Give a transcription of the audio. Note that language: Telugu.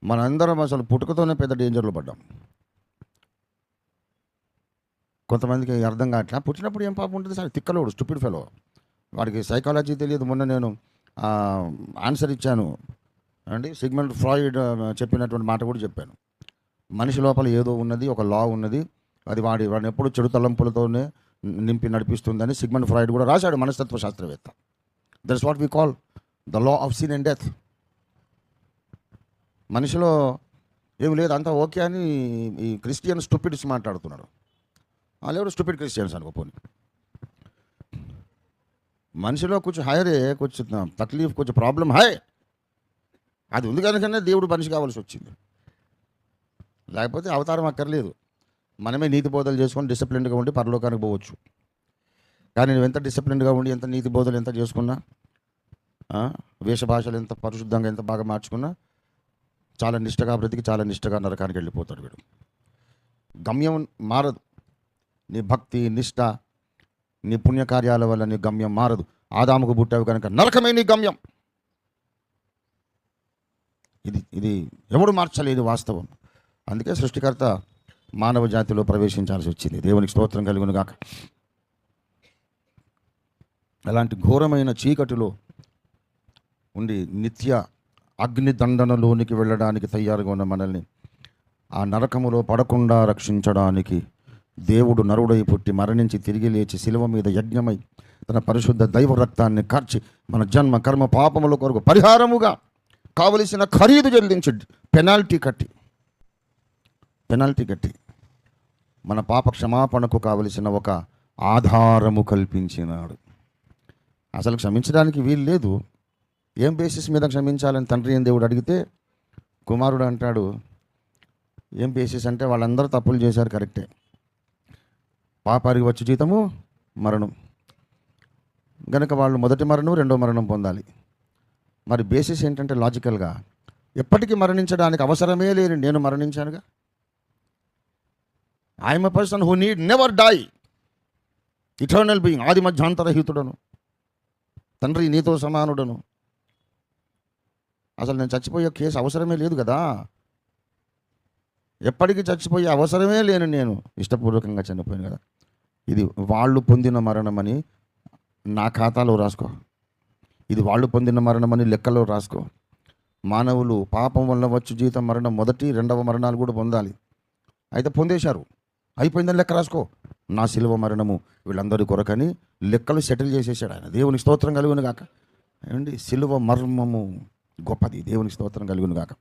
మనందరం అసలు పుట్టుకతోనే పెద్ద డేంజర్లో పడ్డాం. కొంతమందికి అర్థం కావట్లా, పుట్టినప్పుడు ఏం పాపం ఉంటుంది సార్, తిక్కలోడు, స్టూపిడ్ ఫెలో, వాడికి సైకాలజీ తెలియదు. మొన్న నేను ఆన్సర్ ఇచ్చాను అండి, సిగ్మండ్ ఫ్రాయిడ్ చెప్పినటువంటి మాట కూడా చెప్పాను. మనిషి లోపల ఏదో ఉన్నది, ఒక లా ఉన్నది, అది వాడిని ఎప్పుడు చెడు తలంపులతోనే నింపి నడిపిస్తుందని సిగ్మండ్ ఫ్రాయిడ్ కూడా రాశాడు, మనస్తత్వ శాస్త్రవేత్త. That is what we call the law of sin and death. మనిషిలో ఏమి లేదు, అంతా ఓకే అని ఈ క్రిస్టియన్ స్టూపిడ్స్ మాట్లాడుతున్నాడు. వాళ్ళెవరు స్టూపిడ్ క్రిస్టియన్స్ అనుకోపోని. మనిషిలో కొంచెం హైరే, కొంచెం తక్లీఫ్, కొంచెం ప్రాబ్లం హై, అది ఉంది కనుకనే దేవుడు మనిషి కావాల్సి వచ్చింది. లేకపోతే అవతారం అక్కర్లేదు. మనమే నీతి బోధలు చేసుకొని డిసిప్లిన్డ్గా ఉండి పరలోకానికి పోవచ్చు. కానీ నువ్వు ఎంత డిసిప్లిన్డ్గా ఉండి, ఎంత నీతి బోధలు ఎంత చేసుకున్నా, వేషభాషలు ఎంత పరిశుద్ధంగా ఎంత బాగా మార్చుకున్నా, చాలా నిష్టగా బ్రతికి చాలా నిష్టగా నరకానికి వెళ్ళిపోతాడు వీడు. గమ్యం మారదు. నీ భక్తి, నిష్ట, నీ పుణ్యకార్యాల వల్ల నీ గమ్యం మారదు. ఆదాముకు పుట్టావు కనుక నరకమే నీ గమ్యం. ఇది ఎవడు మార్చలేదు వాస్తవం. అందుకే సృష్టికర్త మానవ జాతిలో ప్రవేశించాల్సి వచ్చింది. దేవునికి స్తోత్రం కలుగును గాక. అలాంటి ఘోరమైన చీకటిలో ఉండి నిత్య అగ్ని దండనలోనికి వెళ్ళడానికి తయారుగా ఉన్న మనల్ని ఆ నరకములో పడకుండా రక్షించడానికి దేవుడు నరుడై పుట్టి మరణించి తిరిగి లేచి శిలువ మీద యజ్ఞమై తన పరిశుద్ధ దైవ రక్తాన్ని కార్చి మన జన్మ కర్మ పాపముల కొరకు పరిహారముగా కావలసిన ఖరీదు చెల్లించి పెనాల్టీ కట్టి మన పాప క్షమాపణకు కావలసిన ఒక ఆధారము కల్పించినాడు. అసలు క్షమించడానికి వీలు లేదు. ఏం బేసిస్ మీద క్షమించాలని తండ్రి అని దేవుడు అడిగితే కుమారుడు అంటాడు, ఏం బేసిస్ అంటే వాళ్ళందరూ తప్పులు చేశారు, కరెక్టే, పాపానికి వచ్చే జీతము మరణం గనక వాళ్ళు మొదటి మరణం రెండో మరణం పొందాలి. మరి బేసిస్ ఏంటంటే లాజికల్గా ఎప్పటికీ మరణించడానికి అవసరమే లేని నేను మరణించానుగా. I'm a person who need never die, eternal being, ఆది మధ్యాంతరహితుడను, తండ్రి నీతో సమానుడను. అసలు నేను చచ్చిపోయే కేసు అవసరమే లేదు కదా. ఎప్పటికీ చచ్చిపోయే అవసరమే లేను నేను ఇష్టపూర్వకంగా చనిపోయాను కదా. ఇది వాళ్ళు పొందిన మరణమని నా ఖాతాలో రాసుకో, ఇది వాళ్ళు పొందిన మరణమని లెక్కలో రాసుకో. మానవులు పాపం వల్ల వచ్చు జీతం మరణం, మొదటి రెండవ మరణాలు కూడా పొందాలి. అయితే పొందేశారు, అయిపోయిందని లెక్క రాసుకో. నా శిలువ మరణము వీళ్ళందరి కొరకని లెక్కలు సెటిల్ చేసేసాడు ఆయన. దేవునికి స్తోత్రం కలుగును గాక. ఏమండి, శిలువ మర్మము గొప్పది. దేవునికి స్తోత్రం కలుగును గాక.